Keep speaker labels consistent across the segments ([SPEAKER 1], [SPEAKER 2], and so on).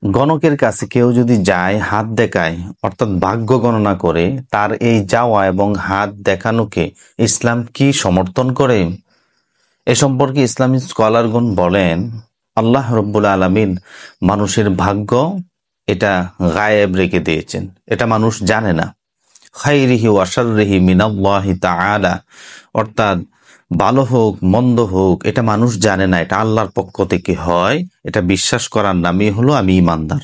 [SPEAKER 1] গণকের কাছে কেউ যদি যায় হাত দেখায় অর্থাৎ ভাগ্য গণনা করে, তার এই যাওয়া এবং হাত দেখানোকে ইসলাম কি সমর্থন করে? এ সম্পর্কে ইসলামী স্কলারগণ বলেন, আল্লাহ রব্বুল আলামিন মানুষের ভাগ্য এটা গায়েব রেখে দিয়েছেন, এটা মানুষ জানে না। খাইরিহি ওয়া শাররিহি মিনাল্লাহি তাআলা, অর্থাৎ ভালো হোক মন্দ হোক এটা মানুষ জানে না, এটা আল্লাহর পক্ষ থেকে হয়। এটা বিশ্বাস করার নামই হলো আমি ইমানদার।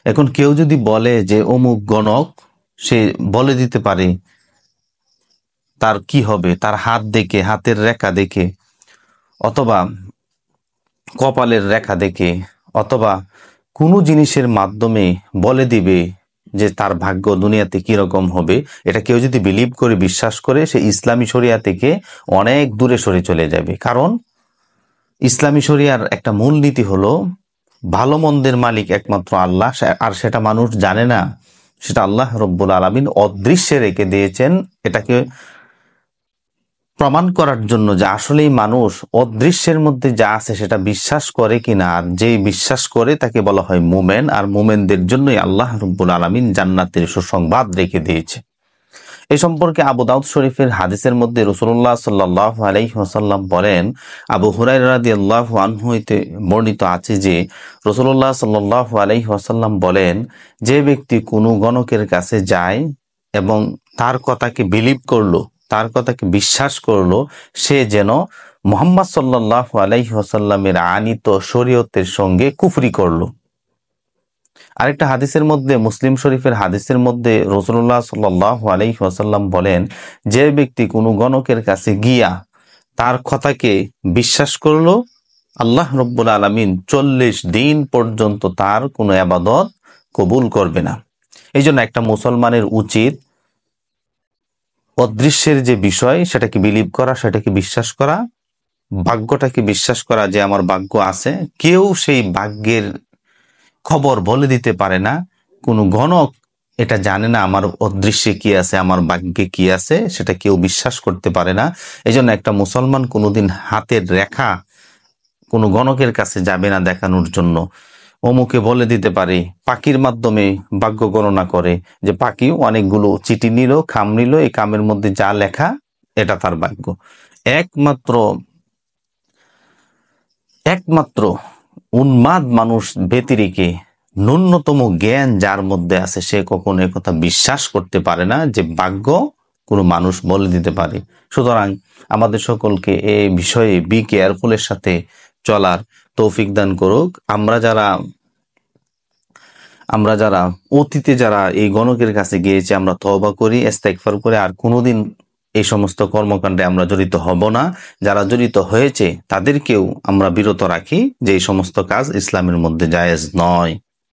[SPEAKER 1] এখন কেউ যদি বলে যে অমুক গণক, সে বলে দিতে পারে তার কি হবে, তার হাত দেখে, হাতের রেখা দেখে, অথবা কপালের রেখা দেখে, অথবা কোনো জিনিসের মাধ্যমে বলে দিবে যে তার ভাগ্য দুনিয়াতে কিরকম হবে। এটা কেউ যদি বিলিভ করে, বিশ্বাস করে, সে ইসলামী শরিয়া থেকে অনেক দূরে সরে চলে যাবে। কারণ ইসলামী শরিয়ার একটা মূলনীতি হলো ভালো মন্দের মালিক একমাত্র আল্লাহ, আর সেটা মানুষ জানে না। সেটা আল্লাহ রব্বুল আলামিন অদৃশ্যে রেখে দিয়েছেন, এটাকে প্রমাণ করার জন্য যে আসলেই মানুষ অদৃশ্যের মধ্যে যা আছে সেটা বিশ্বাস করে কিনা। আর যে বিশ্বাস করে তাকে বলা হয় মুমেন, আর মুমেনদের জন্যই আল্লাহ রব্বুল আলামিন জান্নাতের সুসংবাদ রেখে দিয়েছে। এই সম্পর্কে আবু দাউদ শরীফের হাদিসের মধ্যে রাসূলুল্লাহ সাল্লাল্লাহু আলাইহি ওয়াসাল্লাম বলেন, আবু হুরায়রা রাদিয়াল্লাহু আনহু হইতে বর্ণিত আছে যে রাসূলুল্লাহ সাল্লাল্লাহু আলাইহি ওয়াসাল্লাম বলেন, যে ব্যক্তি কোনো গণকের কাছে যায় এবং তার কথাকে বিলিভ করলো, তার কথাকে বিশ্বাস করলো, সে যেন মুহাম্মদ সাল্লাল্লাহু আলাইহি ওয়াসাল্লামের আনিত শরীয়তের সঙ্গে কুফরি করলো। আরেকটা হাদিসের মধ্যে, মুসলিম শরীফের হাদিসের মধ্যে রাসূলুল্লাহ সাল্লাল্লাহু আলাইহি ওয়াসাল্লাম বলেন, যে ব্যক্তি কোনো গণকের কাছে গিয়া তার কথাকে বিশ্বাস করলো, আল্লাহ রব্বুল আলামিন 40 দিন পর্যন্ত তার কোনো ইবাদত কবুল করবে না। এই জন্য একটা মুসলমানের উচিত অদৃশ্যের যে বিষয় সেটাকে বিলিভ করা, সেটাকে বিশ্বাস করা, ভাগ্যটাকে বিশ্বাস করা যে আমার ভাগ্য আছে। কেউ সেই ভাগ্যের খবর বলে দিতে পারে না, কোনো গণক এটা জানে না আমার অদৃশ্যে কি আছে, আমার ভাগ্যে কি আছে, সেটা কেউ বিশ্বাস করতে পারে না। এই জন্য একটা মুসলমান কোনোদিন হাতের রেখা কোনো গণকের কাছে যাবে না দেখানোর জন্য। অমুকে বলে দিতে পারে, পাখির মাধ্যমে ভাগ্য গণনা করে যে পাখি অনেকগুলো চিঠি নিল, খাম নিল, এই কামের মধ্যে যা লেখা এটা তার ভাগ্য। একমাত্র উন্মাদ মানুষ ব্যতিরেকে ন্যূনতম জ্ঞান যার মধ্যে আছে সে কখনো একথা বিশ্বাস করতে পারে না যে ভাগ্য কোনো মানুষ বলে দিতে পারে। সুতরাং আমাদের সকলকে এই বিষয়ে বি কেয়ারফুলের সাথে চলার তৌফিক দান করুক। আমরা যারা অতীতে যারা এই গণকের কাছে গিয়েছি, আমরা তওবা করি, ইস্তেগফার করে আর কোনোদিন এই সমস্ত কর্মকাণ্ডে আমরা জড়িত হব না। যারা জড়িত হয়েছে তাদেরকেও আমরা বিরত রাখি যে এই সমস্ত কাজ ইসলামের মধ্যে জায়েজ নয়।